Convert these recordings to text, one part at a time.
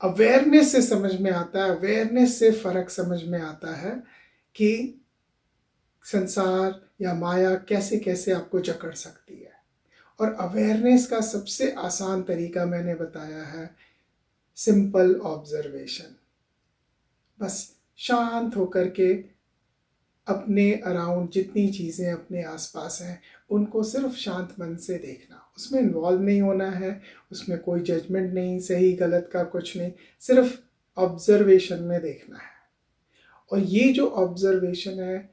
Awareness से समझ में आता है, अवेयरनेस से फर्क समझ में आता है कि संसार या माया कैसे कैसे आपको जकड़ सकती है। और अवेयरनेस का सबसे आसान तरीका मैंने बताया है, सिंपल ऑब्जर्वेशन। बस शांत होकर के अपने अराउंड जितनी चीज़ें अपने आसपास हैं उनको सिर्फ शांत मन से देखना, उसमें इन्वॉल्व नहीं होना है, उसमें कोई जजमेंट नहीं, सही गलत का कुछ नहीं, सिर्फ ऑब्जर्वेशन में देखना है। और ये जो ऑब्जर्वेशन है,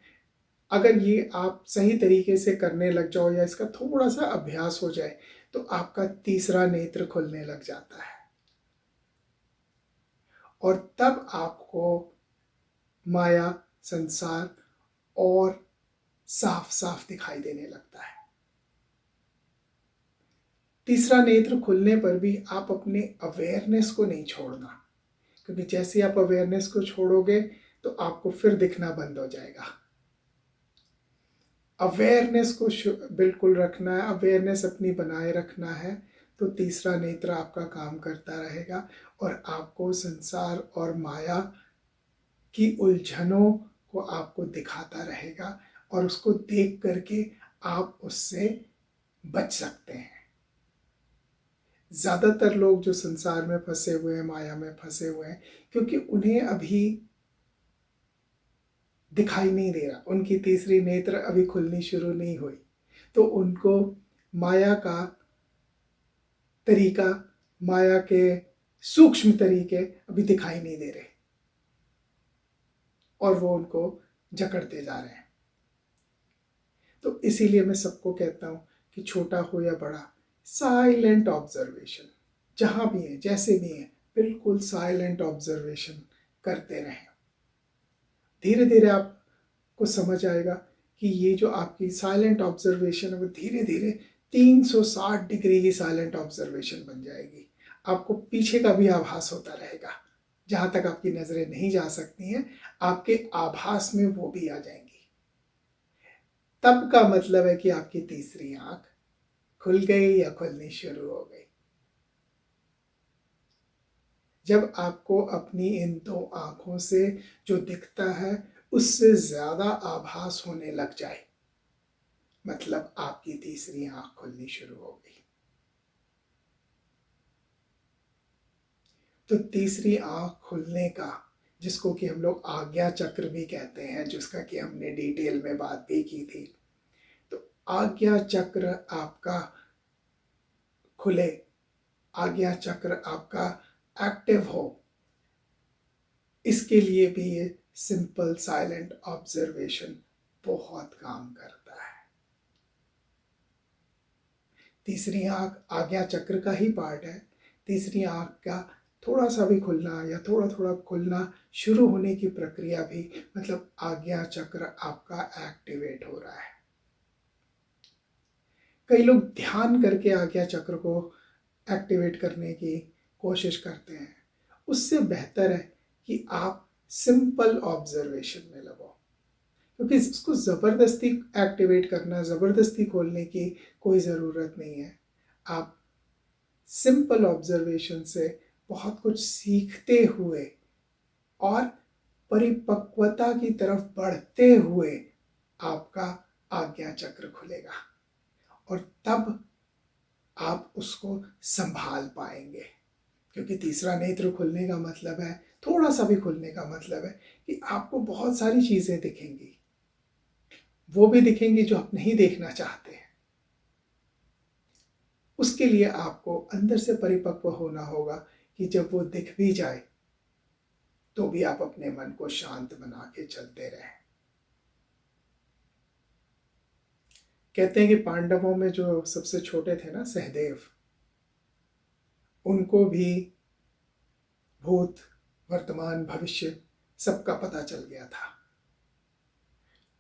अगर ये आप सही तरीके से करने लग जाओ या इसका थोड़ा सा अभ्यास हो जाए तो आपका तीसरा नेत्र खुलने लग जाता है और तब आपको माया, संसार और साफ साफ दिखाई देने लगता है। तीसरा नेत्र खुलने पर भी आप अपने अवेयरनेस को नहीं छोड़ना, क्योंकि जैसे आप अवेयरनेस को छोड़ोगे तो आपको फिर दिखना बंद हो जाएगा। अवेयरनेस को बिल्कुल रखना है, अवेयरनेस अपनी बनाए रखना है, तो तीसरा नेत्र आपका काम करता रहेगा और आपको संसार और माया की उलझनों को आपको दिखाता रहेगा और उसको देख करके आप उससे बच सकते हैं। ज़्यादातर लोग जो संसार में फंसे हुए हैं, माया में फंसे हुए हैं, क्योंकि उन्हें अभी दिखाई नहीं दे रहा, उनकी तीसरी नेत्र अभी खुलनी शुरू नहीं हुई, तो उनको माया का तरीका, माया के सूक्ष्म तरीके अभी दिखाई नहीं दे रहे और वो उनको जकड़ते जा रहे हैं। तो इसीलिए मैं सबको कहता हूँ कि छोटा हो या बड़ा, साइलेंट ऑब्जर्वेशन, जहाँ भी है जैसे भी है, बिल्कुल साइलेंट ऑब्जर्वेशन करते रहें। धीरे धीरे आपको समझ आएगा कि ये जो आपकी साइलेंट ऑब्जर्वेशन है वो धीरे धीरे 360 डिग्री की साइलेंट ऑब्जर्वेशन बन जाएगी। आपको पीछे का भी आभास होता रहेगा, जहाँ तक आपकी नज़रें नहीं जा सकती हैं, आपके आभास में वो भी आ जाएंगी। तब का मतलब है कि आपकी तीसरी आंख खुल गई या खुलनी शुरू हो गई। जब आपको अपनी इन दो आंखों से जो दिखता है उससे ज्यादा आभास होने लग जाए, मतलब आपकी तीसरी आंख खुलनी शुरू हो गई। तो तीसरी आंख खुलने का, जिसको कि हम लोग आज्ञा चक्र भी कहते हैं, जिसका कि हमने डिटेल में बात भी की थी, तो आज्ञा चक्र आपका खुले, आज्ञा चक्र आपका एक्टिव हो, इसके लिए भी ये सिंपल साइलेंट ऑब्जर्वेशन बहुत काम करता है। तीसरी आंख आज्ञा चक्र का ही पार्ट है। तीसरी आंख का थोड़ा सा भी खुलना या थोड़ा थोड़ा खुलना शुरू होने की प्रक्रिया भी, मतलब आज्ञा चक्र आपका एक्टिवेट हो रहा है। कई लोग ध्यान करके आज्ञा चक्र को एक्टिवेट करने की कोशिश करते हैं, उससे बेहतर है कि आप सिंपल ऑब्जर्वेशन में लगो, क्योंकि इसको ज़बरदस्ती एक्टिवेट करना, ज़बरदस्ती खोलने की कोई ज़रूरत नहीं है। आप सिंपल ऑब्जर्वेशन से बहुत कुछ सीखते हुए और परिपक्वता की तरफ बढ़ते हुए आपका आज्ञा चक्र खुलेगा और तब आप उसको संभाल पाएंगे। क्योंकि तीसरा नेत्र खुलने का मतलब है, थोड़ा सा भी खुलने का मतलब है कि आपको बहुत सारी चीज़ें दिखेंगी, वो भी दिखेंगी जो आप नहीं देखना चाहते हैं। उसके लिए आपको अंदर से परिपक्व होना होगा कि जब वो दिख भी जाए तो भी आप अपने मन को शांत बना के चलते रहें। कहते हैं कि पांडवों में जो सबसे छोटे थे ना, सहदेव, उनको भी भूत, वर्तमान, भविष्य सबका पता चल गया था।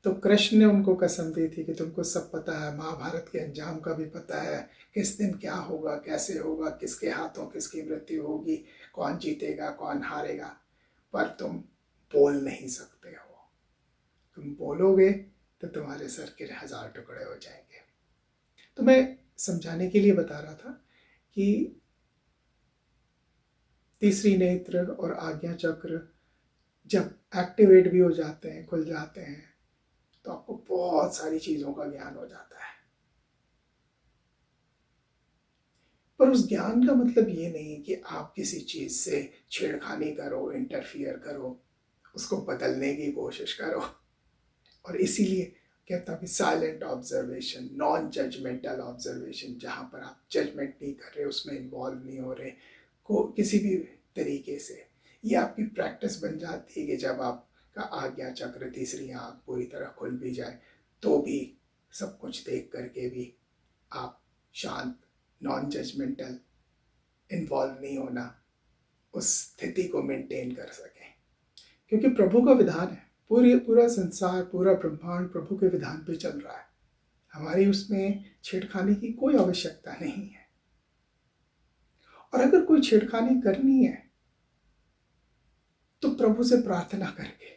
तो कृष्ण ने उनको कसम दी थी कि तुमको सब पता है, महाभारत के अंजाम का भी पता है, किस दिन क्या होगा, कैसे होगा, किसके हाथों किसकी मृत्यु होगी, कौन जीतेगा कौन हारेगा, पर तुम बोल नहीं सकते हो। तुम बोलोगे तो तुम्हारे सर के 1000 टुकड़े हो जाएंगे। तो मैं समझाने के लिए बता रहा था कि तीसरी नेत्र और आज्ञा चक्र जब एक्टिवेट भी हो जाते हैं, खुल जाते हैं, तो आपको बहुत सारी चीज़ों का ज्ञान हो जाता है। पर उस ज्ञान का मतलब ये नहीं कि आप किसी चीज़ से छेड़खानी करो, इंटरफियर करो, उसको बदलने की कोशिश करो। और इसीलिए कहता हूँ कि silent observation, non judgemental observation, जहाँ पर आप जजमेंट नहीं कर रहे, उसमें इन्वॉल्व नहीं हो रहे को किसी भी तरीके से, ये आपकी प्रैक्टिस बन जाती है कि जब आपका आज्ञा चक्र, तीसरी आँख पूरी तरह खुल भी जाए तो भी सब कुछ देख करके भी आप शांत, नॉन जजमेंटल, इन्वॉल्व नहीं होना, उस स्थिति को मेंटेन कर सकें। क्योंकि प्रभु का विधान है, पूरा संसार, पूरा ब्रह्मांड प्रभु के विधान पे चल रहा है। हमारी उसमें छेड़खानी की कोई आवश्यकता नहीं है। और अगर कोई छेड़खानी करनी है तो प्रभु से प्रार्थना करके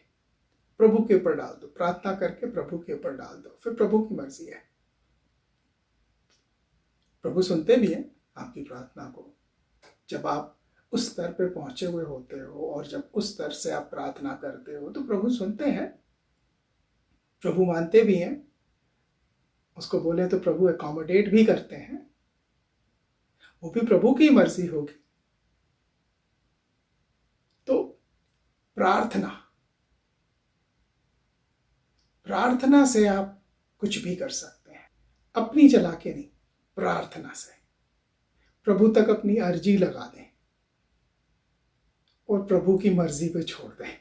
प्रभु के ऊपर डाल दो, प्रार्थना करके प्रभु के ऊपर डाल दो, फिर प्रभु की मर्जी है। प्रभु सुनते भी हैं आपकी प्रार्थना को। जब आप उस स्तर पे पहुंचे हुए होते हो और जब उस स्तर से आप प्रार्थना करते हो तो प्रभु सुनते हैं, प्रभु मानते भी हैं। उसको बोले तो प्रभु अकोमोडेट भी करते हैं, वो भी प्रभु की मर्जी होगी। तो प्रार्थना से आप कुछ भी कर सकते हैं, अपनी चला के नहीं, प्रार्थना से प्रभु तक अपनी अर्जी लगा दें और प्रभु की मर्जी पे छोड़ दें।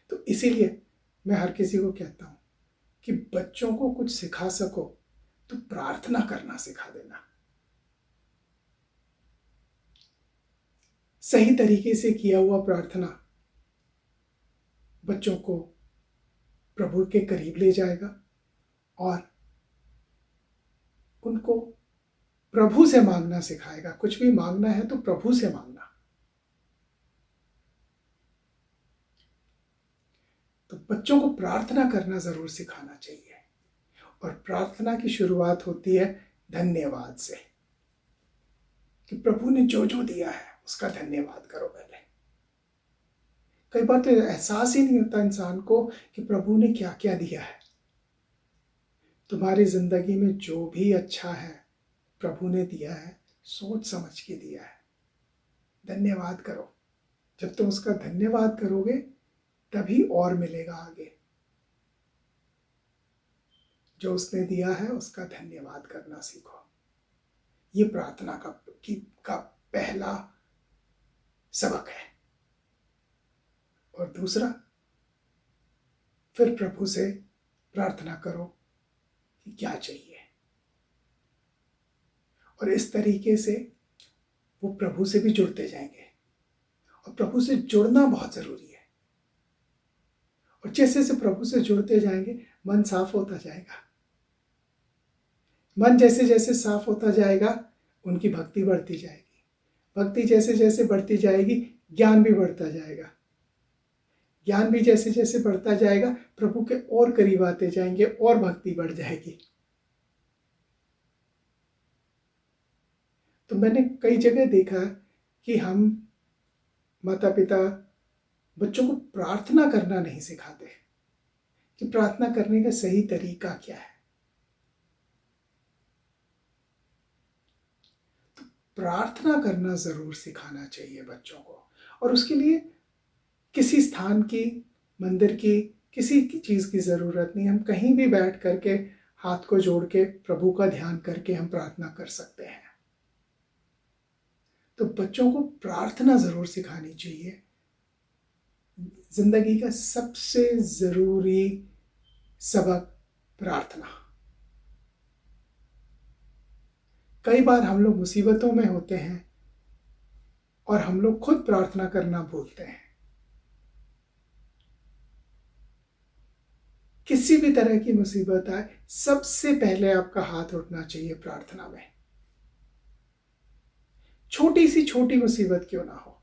तो इसीलिए मैं हर किसी को कहता हूं कि बच्चों को कुछ सिखा सको तो प्रार्थना करना सिखा देना। सही तरीके से किया हुआ प्रार्थना बच्चों को प्रभु के करीब ले जाएगा और उनको प्रभु से मांगना सिखाएगा। कुछ भी मांगना है तो प्रभु से मांगना। तो बच्चों को प्रार्थना करना जरूर सिखाना चाहिए। और प्रार्थना की शुरुआत होती है धन्यवाद से, कि प्रभु ने जो जो दिया है उसका धन्यवाद करो पहले। कई बार तो एहसास ही नहीं होता इंसान को कि प्रभु ने क्या क्या दिया है। तुम्हारी जिंदगी में जो भी अच्छा है प्रभु ने दिया है, सोच समझ के दिया है, धन्यवाद करो। जब तुम उसका धन्यवाद करोगे तभी और मिलेगा आगे। जो उसने दिया है उसका धन्यवाद करना सीखो। ये प्रार्थना का पहला सबक है। और दूसरा, फिर प्रभु से प्रार्थना करो कि क्या चाहिए, और इस तरीके से वो प्रभु से भी जुड़ते जाएंगे। और प्रभु से जुड़ना बहुत जरूरी है। और जैसे जैसे प्रभु से जुड़ते जाएंगे मन साफ होता जाएगा। मन जैसे जैसे साफ होता जाएगा उनकी भक्ति बढ़ती जाएगी। भक्ति जैसे जैसे बढ़ती जाएगी ज्ञान भी बढ़ता जाएगा। ज्ञान भी जैसे जैसे बढ़ता जाएगा प्रभु के और करीब आते जाएंगे और भक्ति बढ़ जाएगी। तो मैंने कई जगह देखा कि हम माता पिता बच्चों को प्रार्थना करना नहीं सिखाते कि प्रार्थना करने का सही तरीका क्या है। तो प्रार्थना करना जरूर सिखाना चाहिए बच्चों को। और उसके लिए किसी स्थान की, मंदिर की, किसी की चीज की जरूरत नहीं। हम कहीं भी बैठ करके हाथ को जोड़ के प्रभु का ध्यान करके हम प्रार्थना कर सकते हैं। तो बच्चों को प्रार्थना जरूर सिखानी चाहिए। जिंदगी का सबसे जरूरी सबक प्रार्थना। कई बार हम लोग मुसीबतों में होते हैं और हम लोग खुद प्रार्थना करना भूलते हैं। किसी भी तरह की मुसीबत आए सबसे पहले आपका हाथ उठना चाहिए प्रार्थना में। छोटी सी छोटी मुसीबत क्यों ना हो,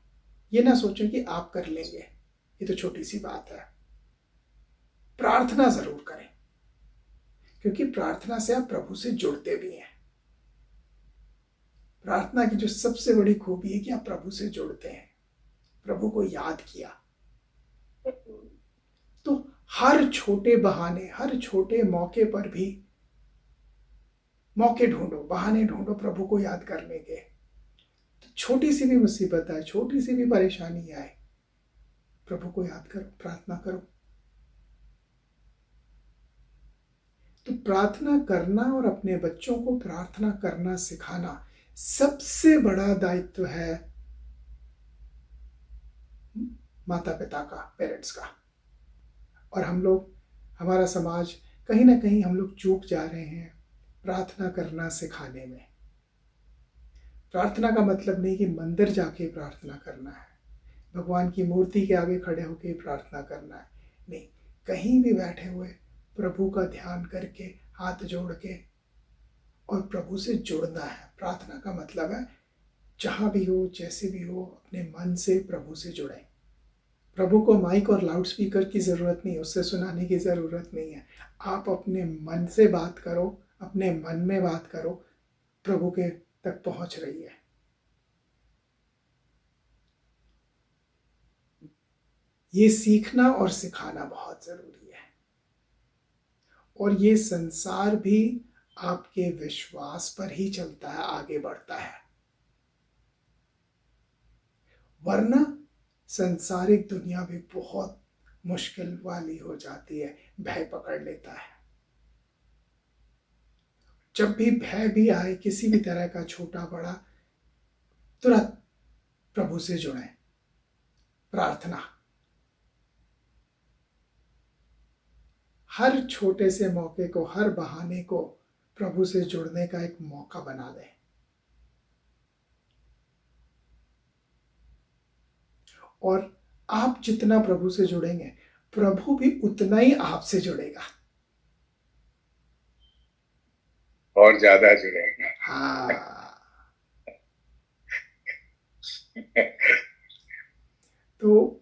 ये ना सोचें कि आप कर लेंगे, ये तो छोटी सी बात है। प्रार्थना जरूर करें, क्योंकि प्रार्थना से आप प्रभु से जुड़ते भी हैं। प्रार्थना की जो सबसे बड़ी खूबी है कि आप प्रभु से जुड़ते हैं, प्रभु को याद किया। तो हर छोटे बहाने, हर छोटे मौके पर भी मौके ढूंढो, बहाने ढूंढो प्रभु को याद करने के। तो छोटी सी भी मुसीबत आए, छोटी सी भी परेशानी आए, प्रभु को याद करो, प्रार्थना करो। तो प्रार्थना करना और अपने बच्चों को प्रार्थना करना सिखाना सबसे बड़ा दायित्व है माता पिता का, पेरेंट्स का। और हम लोग, हमारा समाज, कहीं ना कहीं हम लोग चूक जा रहे हैं प्रार्थना करना सिखाने में। प्रार्थना का मतलब नहीं कि मंदिर जाके प्रार्थना करना है, भगवान की मूर्ति के आगे खड़े होकर प्रार्थना करना है, नहीं, कहीं भी बैठे हुए प्रभु का ध्यान करके, हाथ जोड़ के, और प्रभु से जुड़ना है। प्रार्थना का मतलब है जहाँ भी हो, जैसे भी हो, अपने मन से प्रभु से जुड़ें। प्रभु को माइक और लाउड स्पीकर की ज़रूरत नहीं है, उससे सुनाने की ज़रूरत नहीं है। आप अपने मन से बात करो, अपने मन में बात करो, प्रभु के तक पहुँच रही है। ये सीखना और सिखाना बहुत ज़रूरी है। और ये संसार भी आपके विश्वास पर ही चलता है, आगे बढ़ता है। वरना संसारिक दुनिया भी बहुत मुश्किल वाली हो जाती है, भय पकड़ लेता है। जब भी भय भी आए, किसी भी तरह का, छोटा बड़ा, तुरंत प्रभु से जुड़ें। प्रार्थना हर छोटे से मौके को, हर बहाने को प्रभु से जुड़ने का एक मौका बना दें। और आप जितना प्रभु से जुड़ेंगे, प्रभु भी उतना ही आपसे जुड़ेगा, और ज्यादा जुड़ेगा। हाँ। तो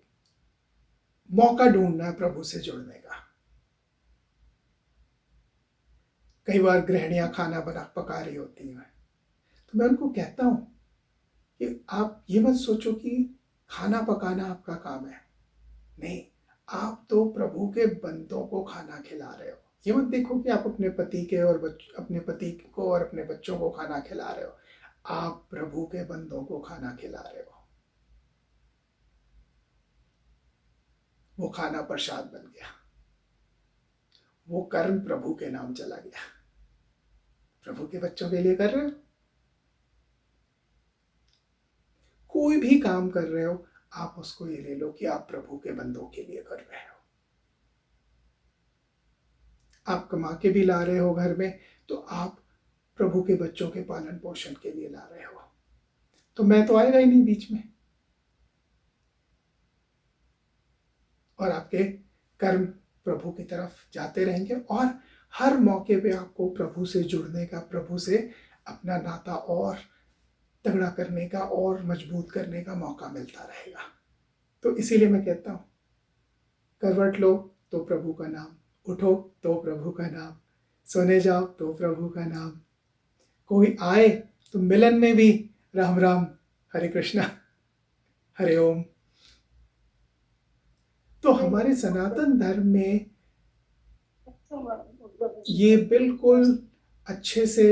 मौका ढूंढना है प्रभु से जुड़ने का। कई बार गृहिणियां खाना पका रही होती हैं, तो मैं उनको कहता हूं कि आप ये मत सोचो कि खाना पकाना आपका काम है, नहीं, आप तो प्रभु के बंदों को खाना खिला रहे हो। ये मत देखो कि आप अपने पति के और अपने पति को और अपने बच्चों को खाना खिला रहे हो, आप प्रभु के बंदों को खाना खिला रहे हो। वो खाना प्रसाद बन गया, वो कर्म प्रभु के नाम चला गया। प्रभु के बच्चों के लिए कर रहे हो, कोई भी काम कर रहे हो, आप उसको ये ले लो कि आप प्रभु के बंदों के लिए कर रहे हो। आप कमा के भी ला रहे हो घर में, तो आप प्रभु के बच्चों के पालन पोषण के लिए ला रहे हो। तो मैं तो आएगा ही नहीं बीच में, और आपके कर्म प्रभु की तरफ जाते रहेंगे। और हर मौके पे आपको प्रभु से जुड़ने का, प्रभु से अपना नाता और तगड़ा करने का और मजबूत करने का मौका मिलता रहेगा। तो इसीलिए मैं कहता हूँ, करवट लो तो प्रभु का नाम, उठो तो प्रभु का नाम, सोने जाओ तो प्रभु का नाम, कोई आए तो मिलन में भी राम राम, हरे कृष्णा, हरे ओम। तो हमारे सनातन धर्म में ये बिल्कुल अच्छे से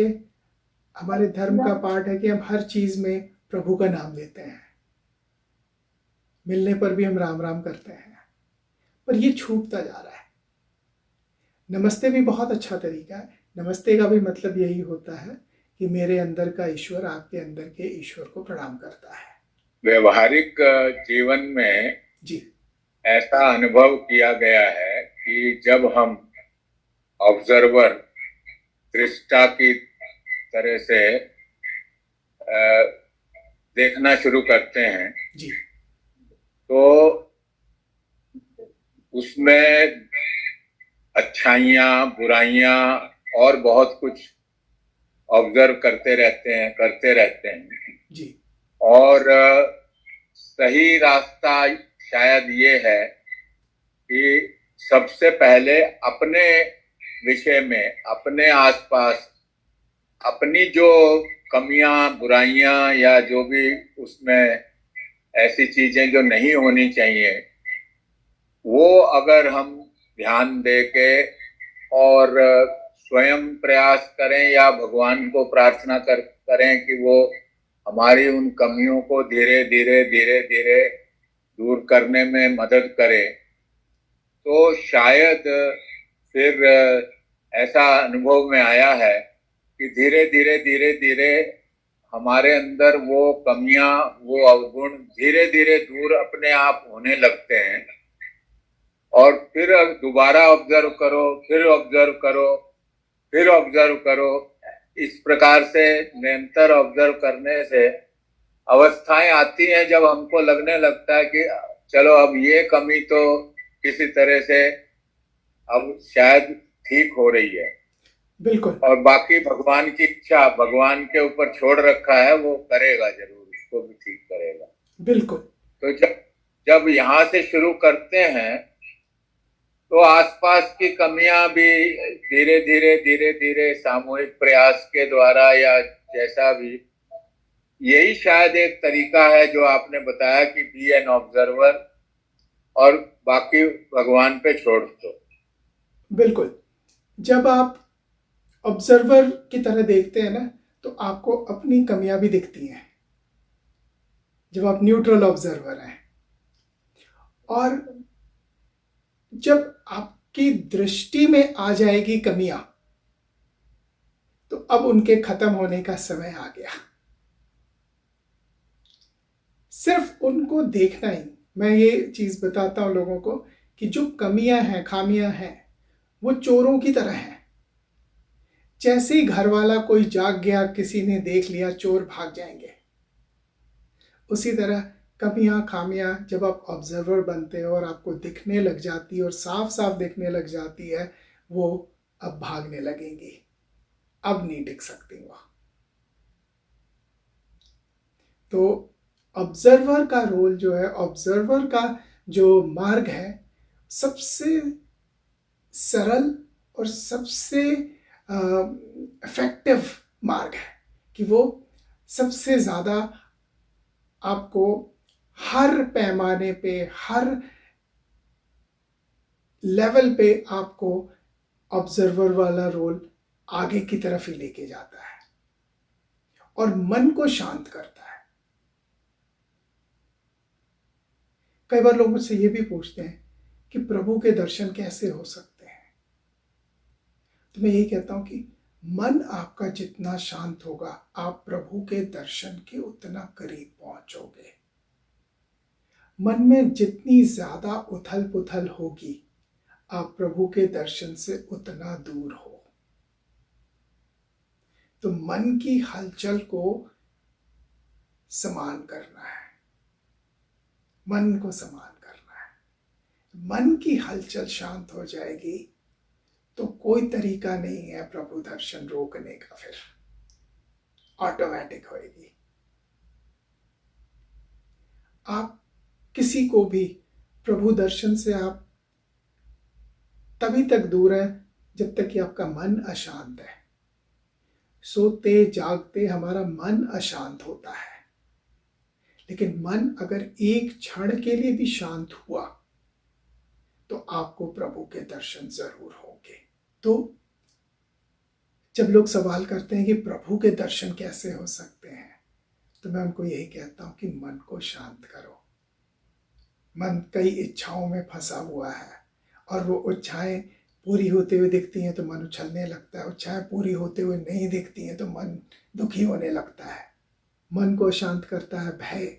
हमारे धर्म का पार्ट है कि हम हर चीज में प्रभु का नाम लेते हैं। मिलने पर भी हम राम राम करते हैं, पर ये छूटता जा रहा है। नमस्ते भी बहुत अच्छा तरीका है। नमस्ते का भी मतलब यही होता है कि मेरे अंदर का ईश्वर आपके अंदर के ईश्वर को प्रणाम करता है। व्यवहारिक जीवन में जी, ऐसा अनुभव किया गया है कि जब हम ऑब्जर्वर, दृष्टा की तरह से देखना शुरू करते हैं जी, तो उसमें अच्छाइयाँ, बुराइयाँ और बहुत कुछ ऑब्जर्व करते रहते हैं जी, और सही रास्ता शायद ये है कि सबसे पहले अपने विषय में, अपने आसपास, अपनी जो कमियां, बुराइयां या जो भी उसमें ऐसी चीजें जो नहीं होनी चाहिए, वो अगर हम ध्यान दे के और स्वयं प्रयास करें या भगवान को प्रार्थना करें कि वो हमारी उन कमियों को धीरे धीरे धीरे धीरे दूर करने में मदद करे, तो शायद फिर ऐसा अनुभव में आया है कि धीरे धीरे धीरे धीरे हमारे अंदर वो कमियां, वो अवगुण धीरे धीरे दूर अपने आप होने लगते हैं। और फिर दोबारा ऑब्जर्व करो, फिर ऑब्जर्व करो, फिर ऑब्जर्व करो, इस प्रकार से निरंतर ऑब्जर्व करने से अवस्थाएं आती हैं जब हमको लगने लगता है कि चलो अब ये कमी तो किसी तरह से अब शायद ठीक हो रही है, बिल्कुल। और बाकी भगवान की इच्छा, भगवान के ऊपर छोड़ रखा है, वो करेगा जरूर, उसको भी ठीक करेगा। बिल्कुल। तो जब यहाँ से शुरू करते हैं तो आसपास की कमियां भी धीरे धीरे धीरे धीरे सामूहिक प्रयास के द्वारा या जैसा भी, यही शायद एक तरीका है जो आपने बताया कि बी एन ऑब्जर्वर और बाकी भगवान पे छोड़ दो। बिल्कुल। जब आप ऑब्जर्वर की तरह देखते हैं ना, तो आपको अपनी कमियां भी दिखती हैं जब आप न्यूट्रल ऑब्जर्वर हैं। और जब आपकी दृष्टि में आ जाएगी कमियां, तो अब उनके खत्म होने का समय आ गया। सिर्फ उनको देखना ही। मैं ये चीज बताता हूं लोगों को कि जो कमियां हैं, खामियां हैं, वो चोरों की तरह हैं। जैसे ही घर वाला कोई जाग गया, किसी ने देख लिया, चोर भाग जाएंगे। उसी तरह कमियां, खामियां जब आप ऑब्जर्वर बनते हो और आपको दिखने लग जाती है और साफ साफ दिखने लग जाती है, वो अब भागने लगेंगी, अब नहीं टिक सकती वो। तो ऑब्जर्वर का रोल जो है, ऑब्जर्वर का जो मार्ग है, सबसे सरल और सबसे इफेक्टिव मार्ग है कि वो सबसे ज्यादा आपको हर पैमाने पे, हर लेवल पे आपको ऑब्जर्वर वाला रोल आगे की तरफ ही लेके जाता है और मन को शांत करता है। कई बार लोग मुझसे ये भी पूछते हैं कि प्रभु के दर्शन कैसे हो सकते हैं। तो मैं यही कहता हूं कि मन आपका जितना शांत होगा, आप प्रभु के दर्शन के उतना करीब पहुंचोगे। मन में जितनी ज्यादा उथल पुथल होगी, आप प्रभु के दर्शन से उतना दूर हो। तो मन की हलचल को समान करना है, मन को समान करना है। मन की हलचल शांत हो जाएगी तो कोई तरीका नहीं है प्रभु दर्शन रोकने का, फिर ऑटोमेटिक होएगी। आप किसी को भी प्रभु दर्शन से आप तभी तक दूर हैं जब तक कि आपका मन अशांत है। सोते जागते हमारा मन अशांत होता है, लेकिन मन अगर एक क्षण के लिए भी शांत हुआ तो आपको प्रभु के दर्शन जरूर होंगे। तो जब लोग सवाल करते हैं कि प्रभु के दर्शन कैसे हो सकते हैं, तो मैं उनको यही कहता हूं कि मन को शांत करो। मन कई इच्छाओं में फंसा हुआ है और वो इच्छाएं पूरी होते हुए दिखती हैं तो मन उछलने लगता है, इच्छाएं पूरी होते हुए नहीं दिखती हैं तो मन दुखी होने लगता है। मन को शांत करता है भय,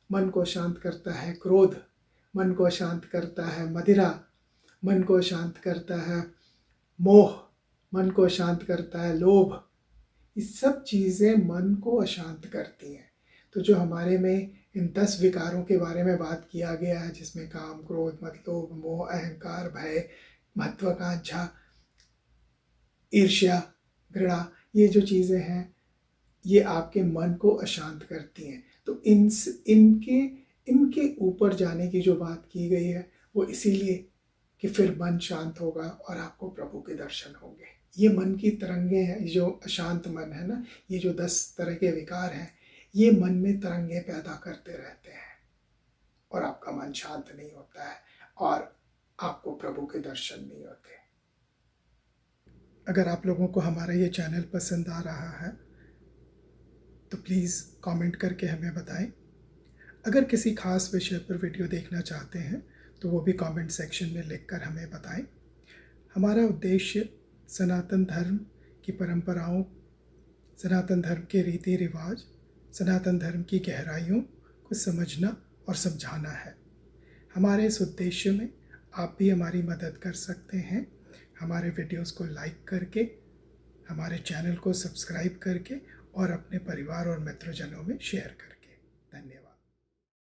मन को शांत करता है क्रोध, मन को शांत करता है मदिरा, मन को शांत करता है मोह, मन को शांत करता है लोभ। ये सब चीज़ें मन को अशांत करती हैं। तो जो हमारे में इन 10 विकारों के बारे में बात किया गया है, जिसमें काम, क्रोध, मद, लोभ, मोह, अहंकार, भय, महत्वाकांक्षा, ईर्ष्या, घृणा, ये जो चीज़ें हैं, ये आपके मन को अशांत करती हैं। तो इनके ऊपर जाने की जो बात की गई है, वो इसीलिए कि फिर मन शांत होगा और आपको प्रभु के दर्शन होंगे। ये मन की तरंगे हैं, ये जो अशांत मन है ना, ये जो 10 तरह के विकार हैं, ये मन में तरंगे पैदा करते रहते हैं और आपका मन शांत नहीं होता है और आपको प्रभु के दर्शन नहीं होते। अगर आप लोगों को हमारा ये चैनल पसंद आ रहा है तो प्लीज़ कमेंट करके हमें बताएं। अगर किसी खास विषय पर वीडियो देखना चाहते हैं तो वो भी कमेंट सेक्शन में लिखकर हमें बताएं। हमारा उद्देश्य सनातन धर्म की परंपराओं, सनातन धर्म के रीति रिवाज, सनातन धर्म की गहराइयों को समझना और समझाना है। हमारे इस उद्देश्य में आप भी हमारी मदद कर सकते हैं, हमारे वीडियोस को लाइक करके, हमारे चैनल को सब्सक्राइब करके और अपने परिवार और मित्रजनों में शेयर करके। धन्यवाद।